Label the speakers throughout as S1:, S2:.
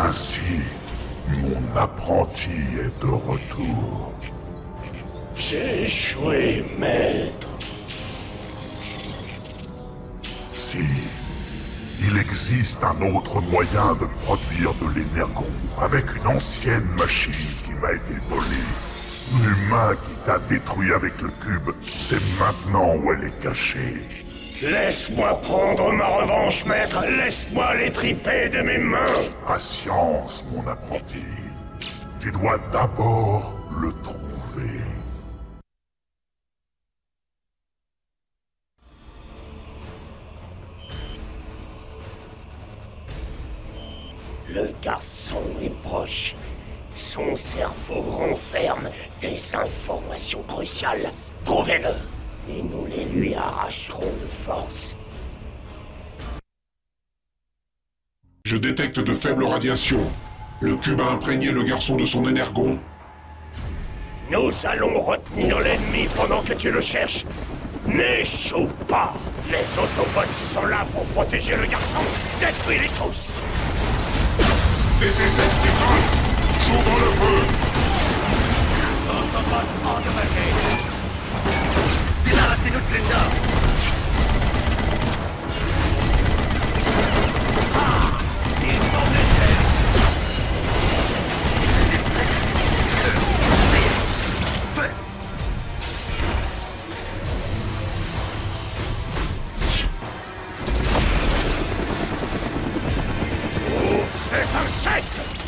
S1: Ainsi, mon apprenti est de retour.
S2: J'ai échoué, maître.
S1: Si, il existe un autre moyen de produire de l'énergon avec une ancienne machine qui m'a été volée. L'humain qui t'a détruit avec le cube, c'est maintenant où elle est cachée.
S2: Laisse-moi prendre ma revanche, maître. Laisse-moi l'étriper de mes mains.
S1: Patience, mon apprenti. Tu dois d'abord le trouver.
S2: Le garçon est proche. Son cerveau renferme des informations cruciales. Trouvez-le, et nous les lui arracherons de force.
S3: Je détecte de faibles radiations. Le cube a imprégné le garçon de son énergon.
S2: Nous allons retenir l'ennemi pendant que tu le cherches. N'échoue pas. Les Autobots sont là pour protéger le garçon. Détruis-les tous.
S3: Decepticons, j'ouvre le feu.
S2: Autobots endommagés. Débarrassez-nous de Glendor. Ils sont blessés. C'est un sec.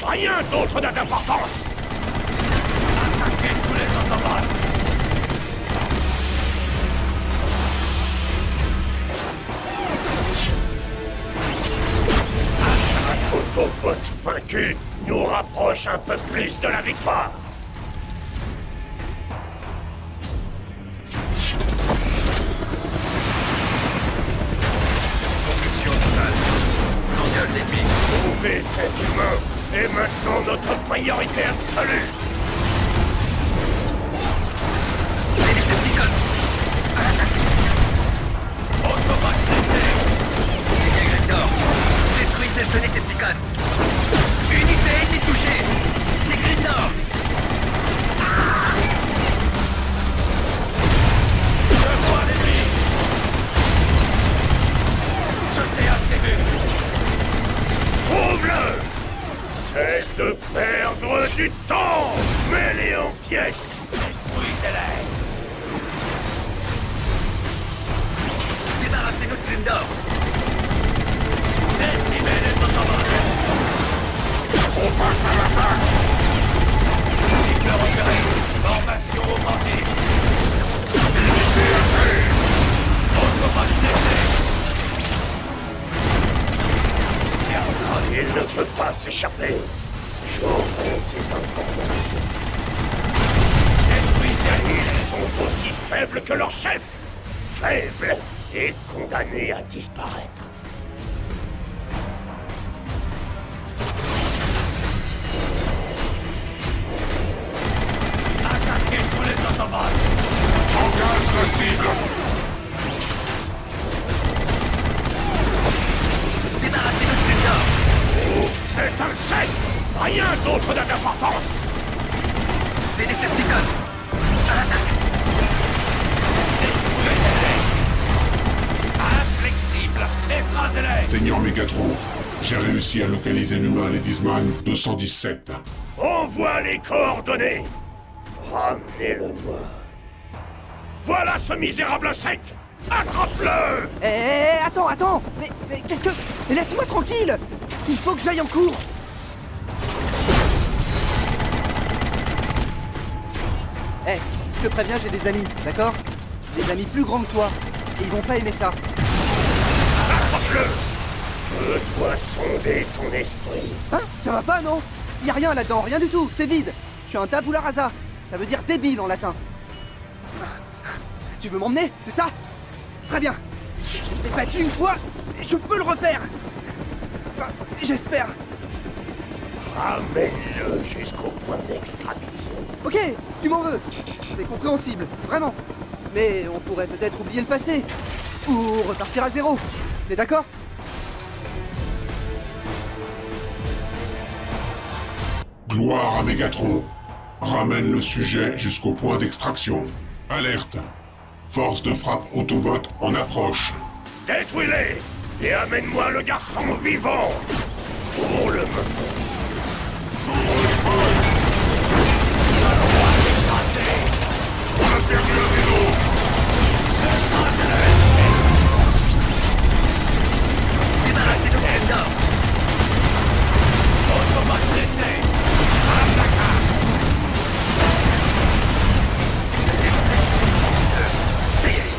S2: Rien d'autre n'a d'importance. Attaquez tous les Autobots. Chaque Autobot vaincu nous rapproche un peu plus de la victoire. Condition totale. Engage l'ennemi. Trouvez cet humain est maintenant notre priorité absolue. Les Decepticons. Autobot blessé. C'est bien Glendor. Détruisez ce Decepticon. Unité ennemie touchée. C'est Glendor. Je vois l'ennemi. Je t'ai assez vu. Trouve-le. C'est de perdre du temps. Mets-les en pièces. Détruisez-les. Débarrassez-nous de Glendor. Décimez les Autobots. On passe à l'attaque. Cible repérée. Formation offensive. Autobot blessé. Personne, il ne peut pas s'échapper. J'aurai ces informations. Détruisez-les. Ils sont aussi faibles que leur chef. Faibles et condamnés à disparaître. Attaquez tous les Autobots.
S3: J'engage la cible.
S2: Débarrassez-nous de Glendor. Oh, c'est un sec. Rien d'autre n'a d'importance. Les Decepticons. À l'attaque. Détruisez-les. Inflexible. Écrasez-les.
S3: Seigneur Megatron, j'ai réussi à localiser l'humain Ledisman 217.
S2: Envoie les coordonnées. Ramenez-le-moi. Voilà ce misérable insecte. Attrape-le.
S4: Attends. Mais qu'est-ce que... Mais laisse-moi tranquille. Il faut que j'aille en cours. Je te préviens, j'ai des amis, d'accord? Des amis plus grands que toi. Et ils vont pas aimer ça.
S2: Attrape-le. Je dois sonder son esprit.
S4: Hein? Ça va pas, non? Y a rien là-dedans, rien du tout, c'est vide. Je suis un tabula rasa. Ça veut dire débile en latin. Tu veux m'emmener, c'est ça? Très bien. Je vous ai battu une fois, et je peux le refaire. Enfin, j'espère.
S2: Ramène-le jusqu'au point d'extraction.
S4: Ok, tu m'en veux. C'est compréhensible, vraiment. Mais on pourrait peut-être oublier le passé. Ou repartir à 0. T'es d'accord?
S3: Gloire à Mégatron. Ramène le sujet jusqu'au point d'extraction. Alerte. Force de frappe Autobot en approche.
S2: Détruis-les et amène-moi le garçon vivant. Pour le moment.
S1: On a perdu le vélo.
S2: Débarrassez de Eldor. Autobot blessé. À la placard. Ça y est.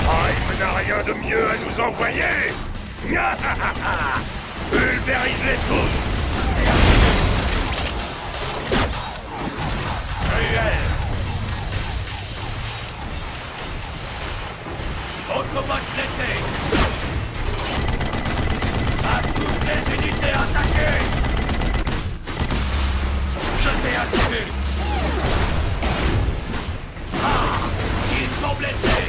S2: Prime n'a rien de mieux à nous envoyer. Pulvérise-les tous. Cruel. Autobot blessé. À toutes les unités attaquées. Jetez un civil. Ah, ils sont blessés.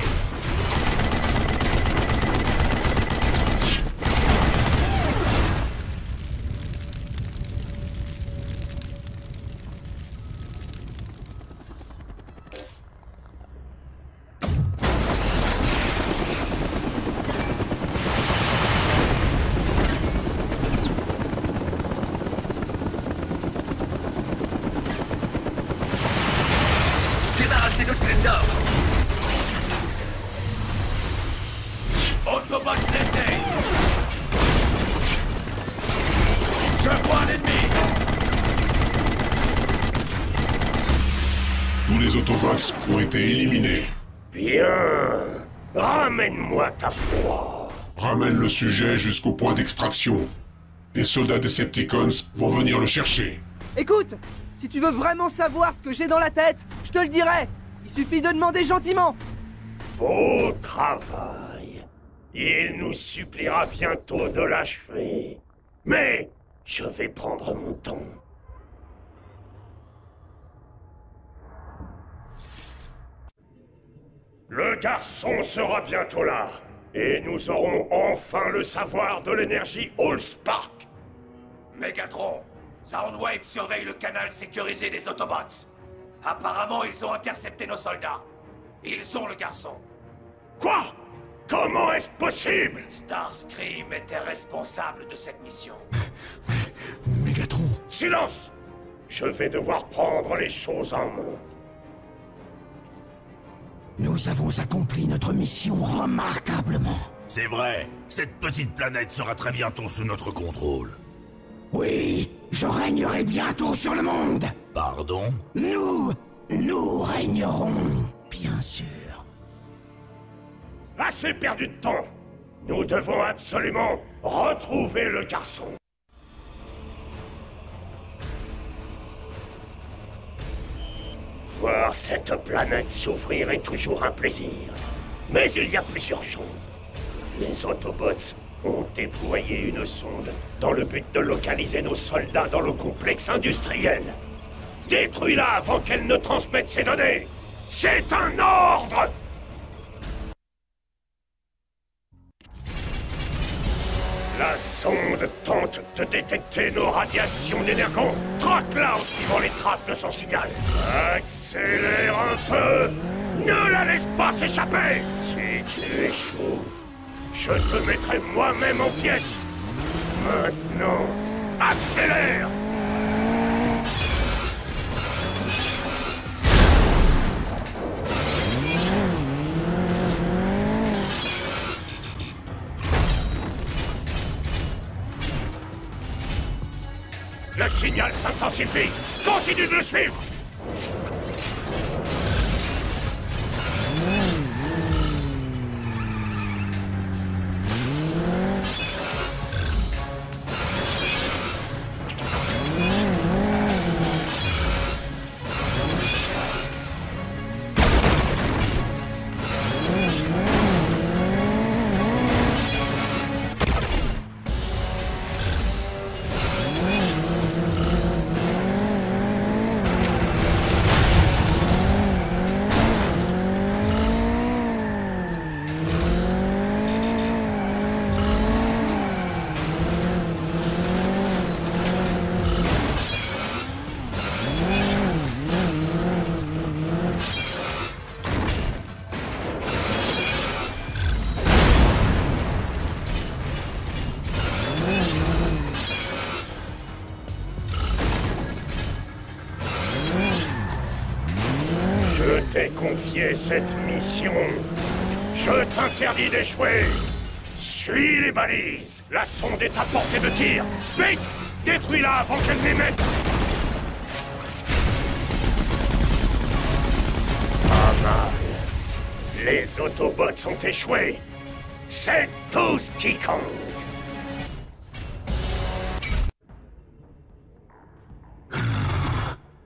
S2: Autobot blessé. Je vois l'ennemi.
S3: Tous les Autobots ont été éliminés.
S2: Bien. Ramène-moi ta proie.
S3: Ramène le sujet jusqu'au point d'extraction. Des soldats Decepticons vont venir le chercher.
S4: Écoute, si tu veux vraiment savoir ce que j'ai dans la tête, je te le dirai. Il suffit de demander gentiment.
S2: Beau travail. Il nous suppliera bientôt de l'achever. Mais je vais prendre mon temps. Le garçon sera bientôt là. Et nous aurons enfin le savoir de l'énergie Allspark.
S5: Mégatron, Soundwave surveille le canal sécurisé des Autobots. Apparemment, ils ont intercepté nos soldats. Ils ont le garçon.
S2: Quoi? Comment est-ce possible?
S5: Starscream était responsable de cette mission.
S6: Mégatron.
S2: Silence! Je vais devoir prendre les choses en main.
S6: Nous avons accompli notre mission remarquablement.
S7: C'est vrai, cette petite planète sera très bientôt sous notre contrôle.
S6: Oui, je régnerai bientôt sur le monde.
S7: Pardon?
S6: Nous régnerons, bien sûr.
S2: Assez perdu de temps. Nous devons absolument retrouver le garçon. Voir cette planète s'ouvrir est toujours un plaisir. Mais il y a plus urgent. Les Autobots ont déployé une sonde dans le but de localiser nos soldats dans le complexe industriel. Détruis-la avant qu'elle ne transmette ses données. C'est un ordre! La sonde tente de détecter nos radiations d'énergon. Traque-la en suivant les traces de son signal. Accélère un peu. Ne la laisse pas s'échapper. Si tu échoues, je te mettrai moi-même en pièces. Maintenant, accélère. Le signal s'intensifie. Continue de le suivre. confié cette mission. Je t'interdis d'échouer. Suis les balises. La sonde est à portée de tir. Vite, détruis-la avant qu'elle n'émette. Pas mal. Les Autobots ont échoué. C'est tout ce qui compte.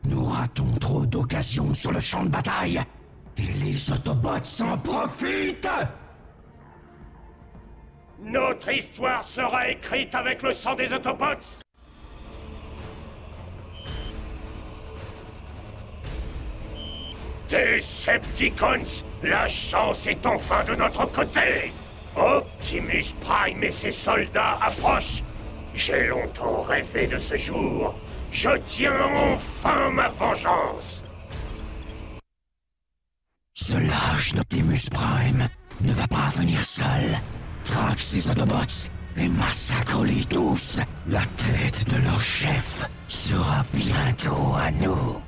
S6: Nous ratons trop d'occasions sur le champ de bataille. Et les Autobots s'en profitent.
S2: Notre histoire sera écrite avec le sang des Autobots. Decepticons, la chance est enfin de notre côté. Optimus Prime et ses soldats approchent. J'ai longtemps rêvé de ce jour. Je tiens enfin ma vengeance.
S6: Ce lâche d'Optimus Prime ne va pas venir seul. Traque ces Autobots et massacre-les tous. La tête de leur chef sera bientôt à nous.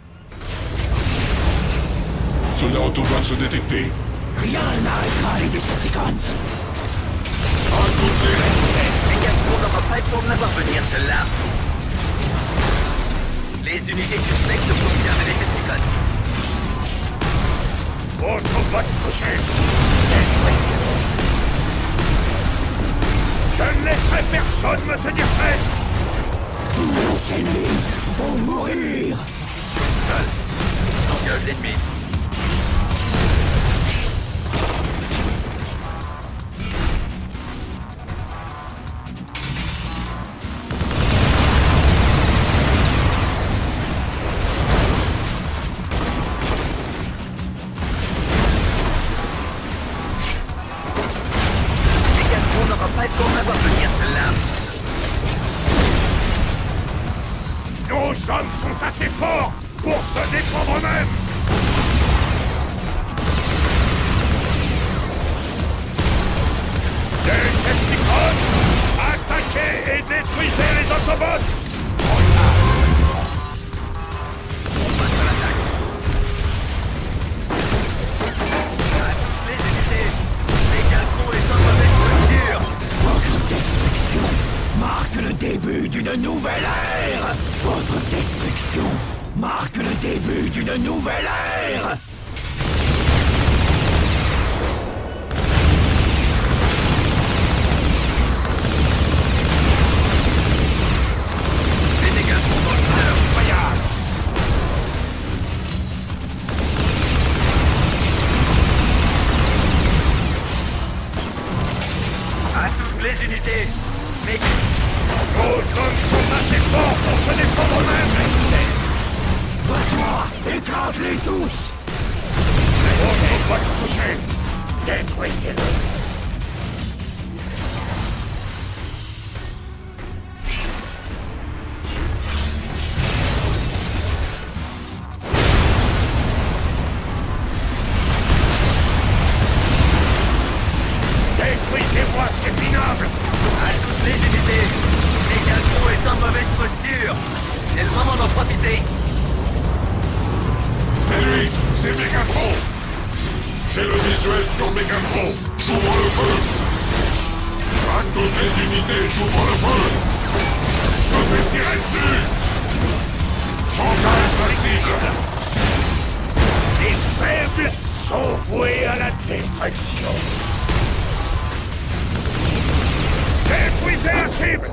S3: Soldats Autobots détectés.
S6: Rien n'arrêtera les Decepticons.
S8: Mégatron n'aura pas le temps de la voir venir, celle-là. Les unités suspectes sont bien des Decepticons.
S2: Autobot touché. Je ne laisserai personne me tenir prêt.
S6: Tous nos ennemis vont mourir.
S8: Engage l'ennemi.
S2: Nos hommes sont assez forts pour se défendre eux-mêmes. Decepticons, attaquez et détruisez les Autobots.
S8: On passe à l'attaque. Les unités, Mégatron est en mauvaise posture.
S6: Votre destruction marque le début d'une nouvelle ère. Votre destruction marque le début d'une nouvelle ère.
S8: Les Mégatrons dans le cœur, voyage. À toutes les unités,
S2: Nos hommes sont assez forts pour se défendre eux-mêmes.
S6: Bats-toi, écrase-les tous.
S2: Autobots touché. Détruisez-le. Détruisez-moi, c'est minable.
S8: à toutes les unités, Mégatron est en mauvaise posture. C'est le moment d'en profiter.
S3: C'est lui, c'est Mégatron. J'ai le visuel sur Mégatron. J'ouvre le feu. À toutes les unités, j'ouvre le feu. Je me fais tirer dessus. J'engage la cible.
S2: Les faibles sont voués à la destruction. Détruisez la cible.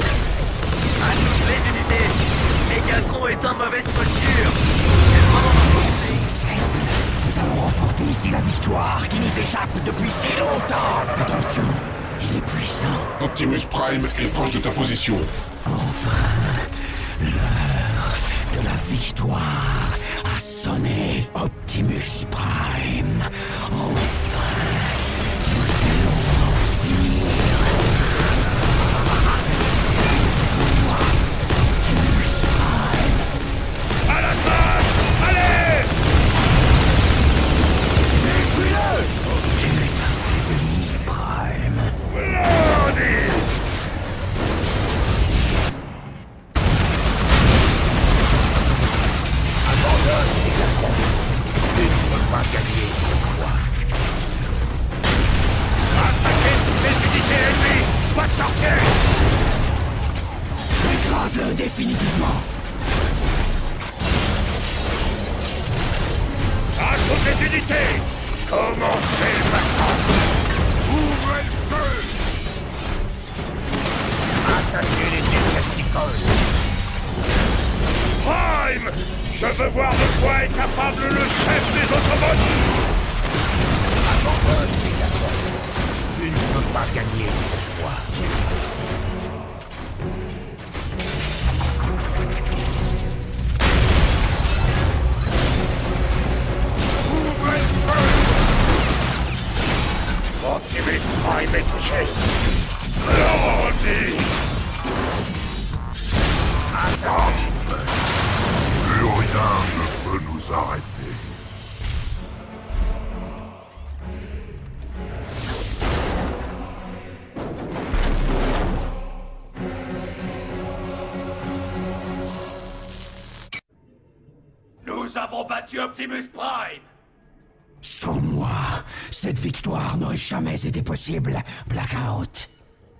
S8: À toutes les unités, Mégatron est en mauvaise posture. C'est le moment d'en profiter.
S6: C'est faible. Nous allons remporter ici la victoire qui nous échappe depuis si longtemps. Attention, il est puissant.
S3: Optimus Prime est proche de ta position.
S6: Enfin, l'heure de la victoire a sonné. Optimus Prime, enfin, nous allons en finir. C'est fini pour toi, Optimus Prime.
S2: À l'attaque. Allez.
S6: Détruis-le. Tu t'affaiblis, Prime.
S2: Blondie.
S6: Abandonne, Mégatron. Tu ne peux pas gagner ici. définitivement.
S2: À toutes les unités, commencez le massacre.
S7: Ouvrez le feu!
S6: Attaquez les Decepticons.
S2: Prime! Je veux voir de quoi est capable le chef des Autobots!
S6: Abandonne, Megatron. Tu ne peux pas gagner cette fois.
S2: Ouvrez le feu! Optimus Prime est touché! L'ordi!
S1: Attends! Plus rien ne peut nous arrêter.
S5: Nous avons battu Optimus Prime!
S6: Sans moi, cette victoire n'aurait jamais été possible, Blackout.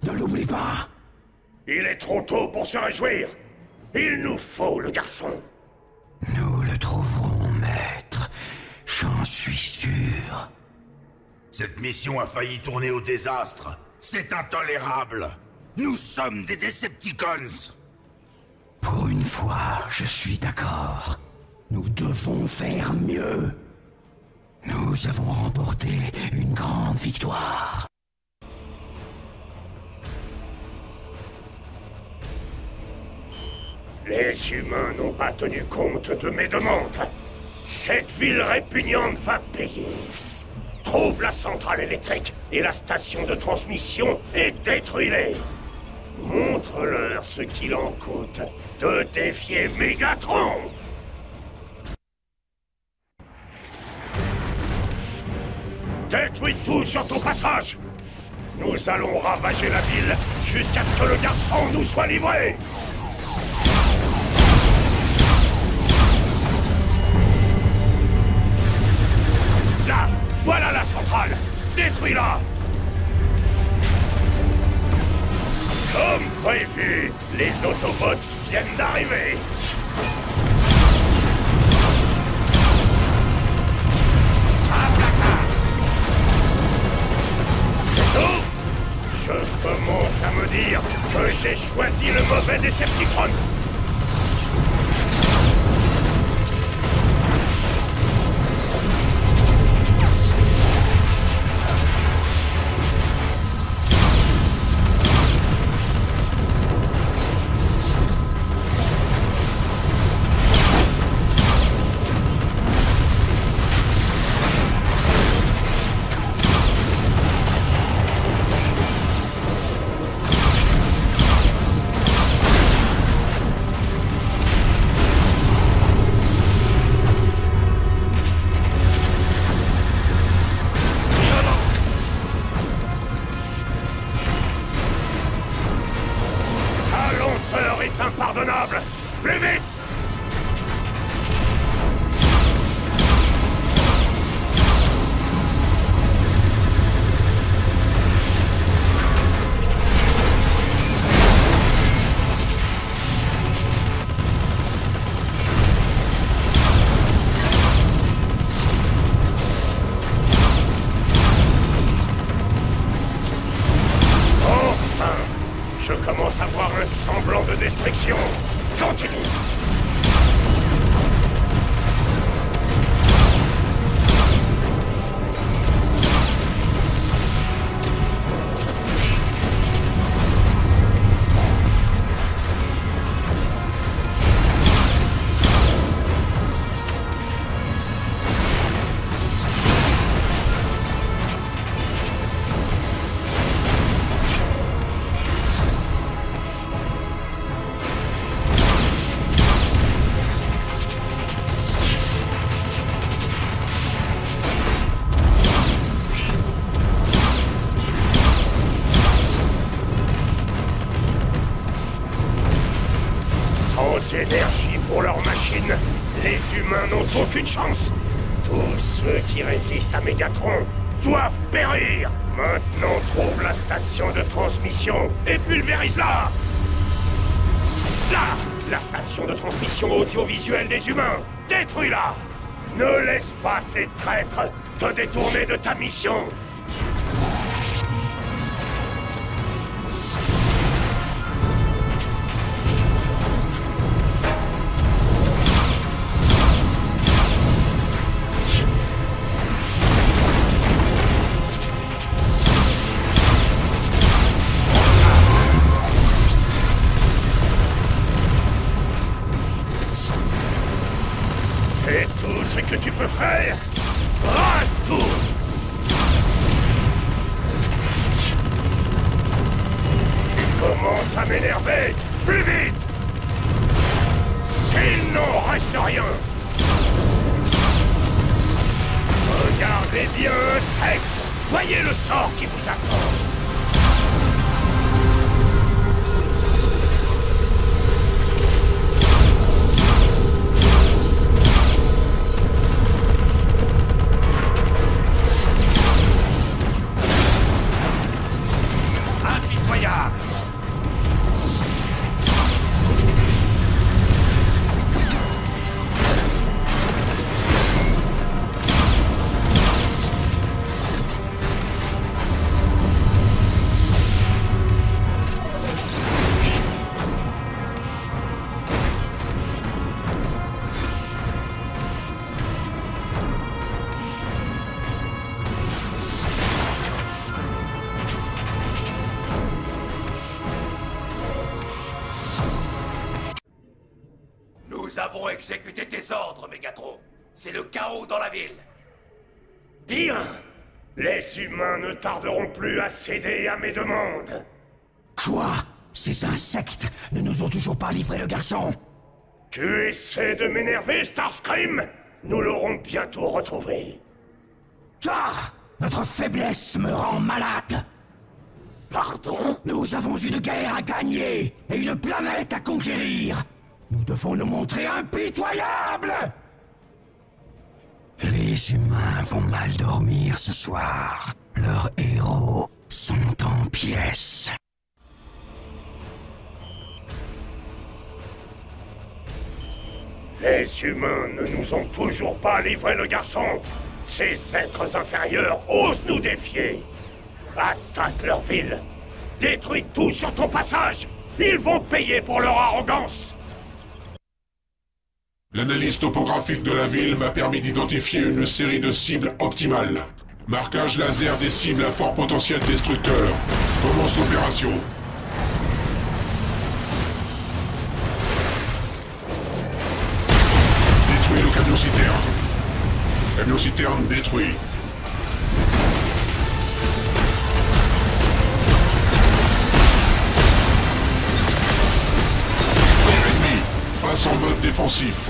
S6: Ne l'oublie pas.
S2: Il est trop tôt pour se réjouir! Il nous faut le garçon!
S6: Nous le trouverons, maître. J'en suis sûr.
S7: Cette mission a failli tourner au désastre. C'est intolérable. Nous sommes des Decepticons.
S6: Pour une fois, je suis d'accord. Nous devons faire mieux. Nous avons remporté une grande victoire.
S2: Les humains n'ont pas tenu compte de mes demandes. Cette ville répugnante va payer. Trouve la centrale électrique et la station de transmission et détruis-les. Montre-leur ce qu'il en coûte de défier Megatron. Détruis tout sur ton passage. Nous allons ravager la ville jusqu'à ce que le garçon nous soit livré. Là, voilà la centrale. Détruis-la. Comme prévu, les Autobots viennent d'arriver. Je commence à me dire que j'ai choisi le mauvais Decepticon. Impardonnable! Plus vite! Je commence à voir un semblant de destruction. Continue. Sans énergie pour leur machine, les humains n'ont aucune chance. Tous ceux qui résistent à Megatron doivent périr. Maintenant, trouve la station de transmission et pulvérise-la. Là, la station de transmission audiovisuelle des humains. Détruis-la. Ne laisse pas ces traîtres te détourner de ta mission. C'est tout ce que tu peux faire? Rate tout! Tu commences à m'énerver! Plus vite! Il n'en reste rien! Regardez bien, insectes! Voyez le sort qui vous attend!
S5: Nous avons exécuté tes ordres, Mégatron. C'est le chaos dans la ville.
S2: Bien! Les humains ne tarderont plus à céder à mes demandes.
S6: Quoi? Ces insectes ne nous ont toujours pas livré le garçon?
S2: Tu essaies de m'énerver, Starscream? Nous l'aurons bientôt retrouvé.
S6: Car notre faiblesse me rend malade.
S2: Pardon?
S6: Nous avons une guerre à gagner et une planète à conquérir. Nous devons nous montrer impitoyables. Les humains vont mal dormir ce soir. Leurs héros sont en pièces.
S2: Les humains ne nous ont toujours pas livré le garçon. Ces êtres inférieurs osent nous défier. Attaque leur ville. Détruis tout sur ton passage. Ils vont payer pour leur arrogance.
S3: L'analyse topographique de la ville m'a permis d'identifier une série de cibles optimales. Marquage laser des cibles à fort potentiel destructeur. Commence l'opération. Détruis le camion-citerne. Camion-citerne détruit. Ennemi, passe en mode défensif.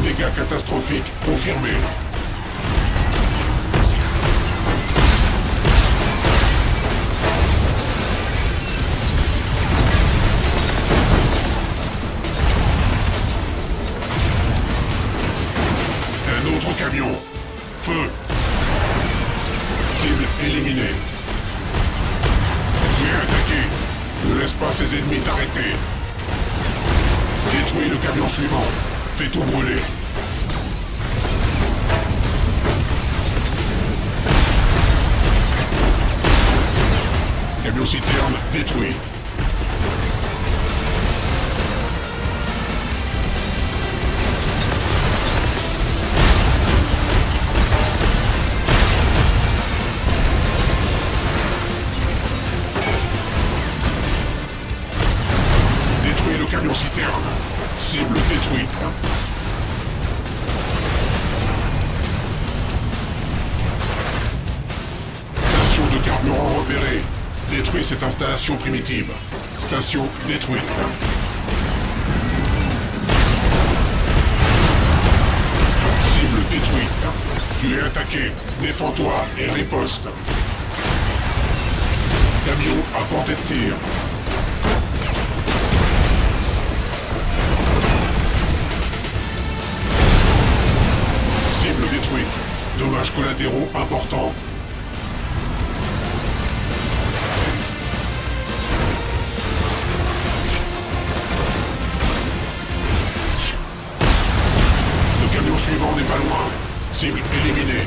S3: Dégâts catastrophiques confirmés. Un autre camion. Feu. Cible éliminée. Tu es attaqué. Ne laisse pas ses ennemis t'arrêter. Détruis le camion suivant. Fais tout brûler. Camion-citerne détruit. Détruis le camion-citerne. Cible détruite. Station de carburant repérée. Détruis cette installation primitive. Station détruite. Cible détruite. Tu es attaqué. Défends-toi et riposte. Camion à portée de tir. Cible détruite. Dommages collatéraux importants. Le camion suivant n'est pas loin. Cible éliminée.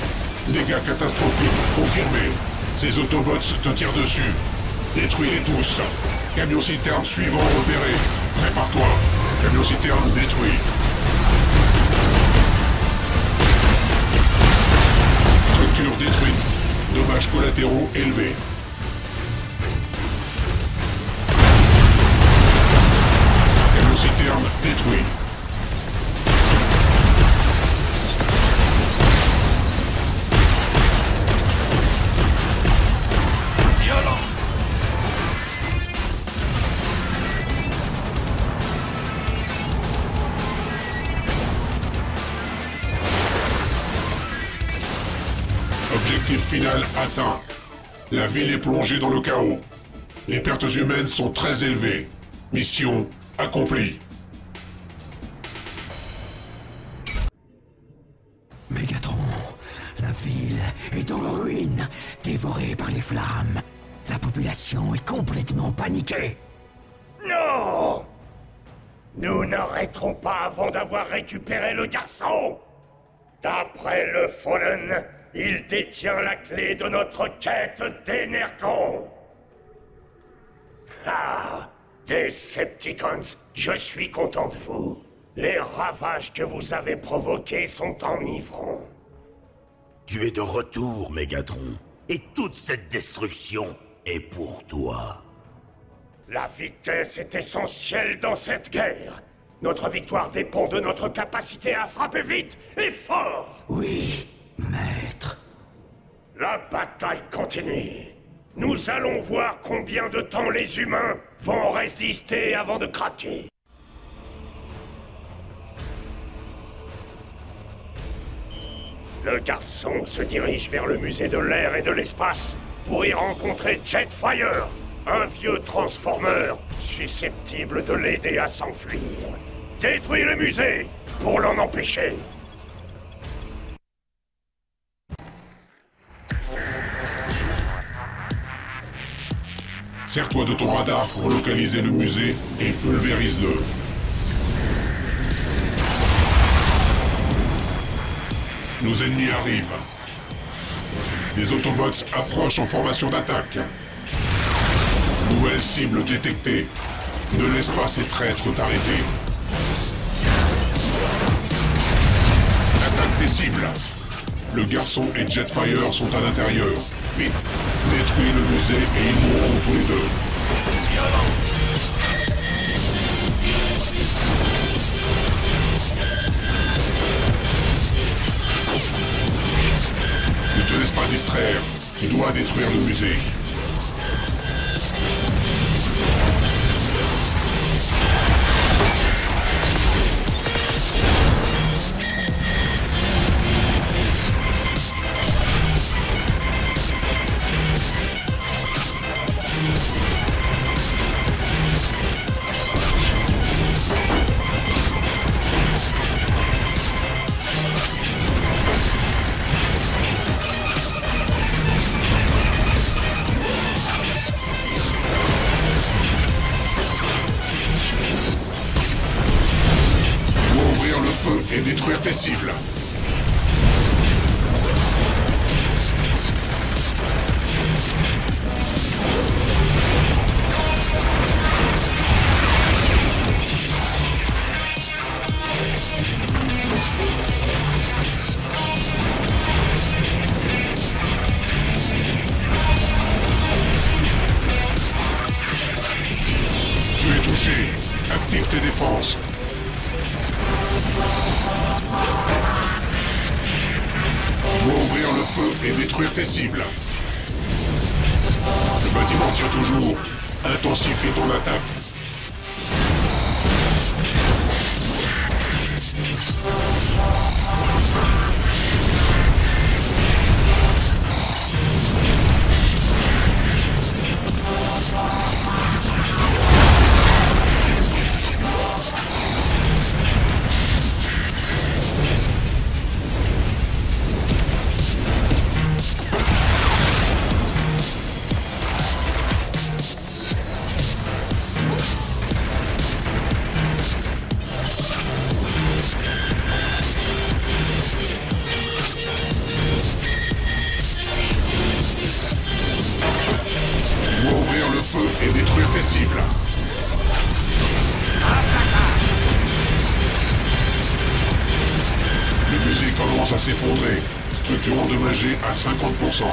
S3: Dégâts catastrophiques confirmés. Ces Autobots te tirent dessus. Détruis-les tous. Camion citerne suivant repéré. Prépare-toi. Camion citerne détruit. Structure détruite. Dommages collatéraux élevés. Camion citerne détruit. Objectif final atteint. La ville est plongée dans le chaos. Les pertes humaines sont très élevées. Mission accomplie.
S6: Mégatron, la ville est en ruine, dévorée par les flammes. La population est complètement paniquée.
S2: Non! Nous n'arrêterons pas avant d'avoir récupéré le garçon! D'après le Fallen, il détient la clé de notre quête d'Energon! Ah! Decepticons, je suis content de vous. Les ravages que vous avez provoqués sont enivrants.
S7: Tu es de retour, Mégatron. Et toute cette destruction est pour toi.
S2: La vitesse est essentielle dans cette guerre. Notre victoire dépend de notre capacité à frapper vite et fort.
S6: Oui, maître.
S2: La bataille continue. Nous allons voir combien de temps les humains vont résister avant de craquer. Le garçon se dirige vers le musée de l'air et de l'espace pour y rencontrer Jetfire, un vieux transformeur susceptible de l'aider à s'enfuir. Détruis le musée pour l'en empêcher.
S3: Sers-toi de ton radar pour localiser le musée et pulvérise-le. Nos ennemis arrivent. Des Autobots approchent en formation d'attaque. Nouvelle cible détectée. Ne laisse pas ces traîtres t'arrêter. Attaque tes cibles. Le garçon et Jetfire sont à l'intérieur. Vite, détruis le musée et ils mourront tous les deux. Ne te laisse pas distraire. Tu dois détruire le musée. Et détruire tes cibles. Tu es touché. Active tes défenses. Tu dois ouvrir le feu et détruire tes cibles. Le bâtiment tient toujours. Intensifie ton attaque. commence à s'effondrer. Structure endommagée à 50%.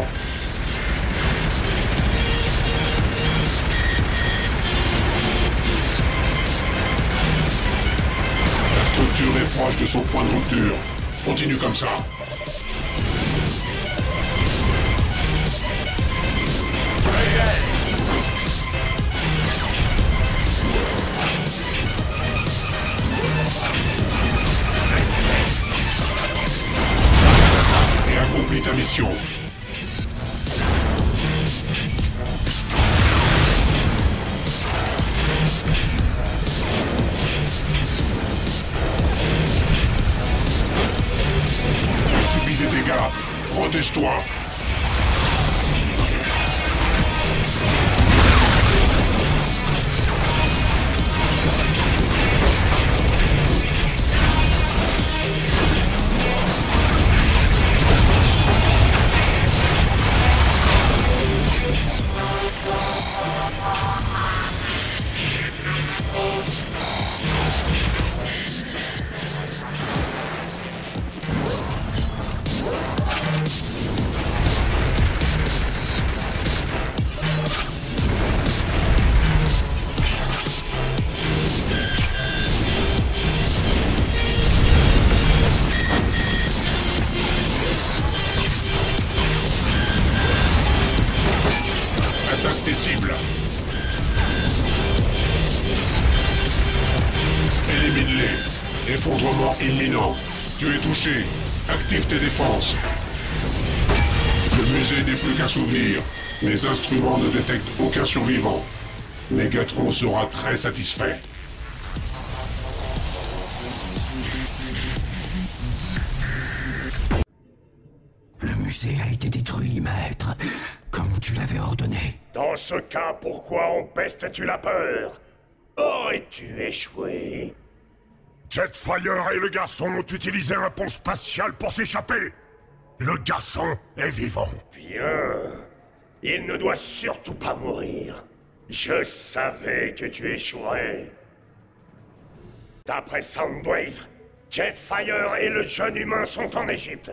S3: La structure est proche de son point de rupture. Continue comme ça. Et accomplis ta mission. Tu subis des dégâts. Protège-toi. Attaque tes cibles. Élimine-les. Effondrement imminent. Tu es touché. Active tes défenses. Le musée n'est plus qu'un souvenir. Les instruments ne détectent aucun survivant. Megatron sera très satisfait.
S6: Le musée a été détruit, maître, comme tu l'avais ordonné.
S2: Dans ce cas, pourquoi en peste-tu la peur? Aurais-tu échoué?
S1: Jetfire et le garçon ont utilisé un pont spatial pour s'échapper. Le garçon est vivant.
S2: Bien. Il ne doit surtout pas mourir. Je savais que tu échouerais. D'après Soundwave, Jetfire et le jeune humain sont en Égypte.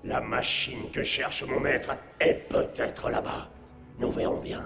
S2: La machine que cherche mon maître est peut-être là-bas. Nous verrons bien.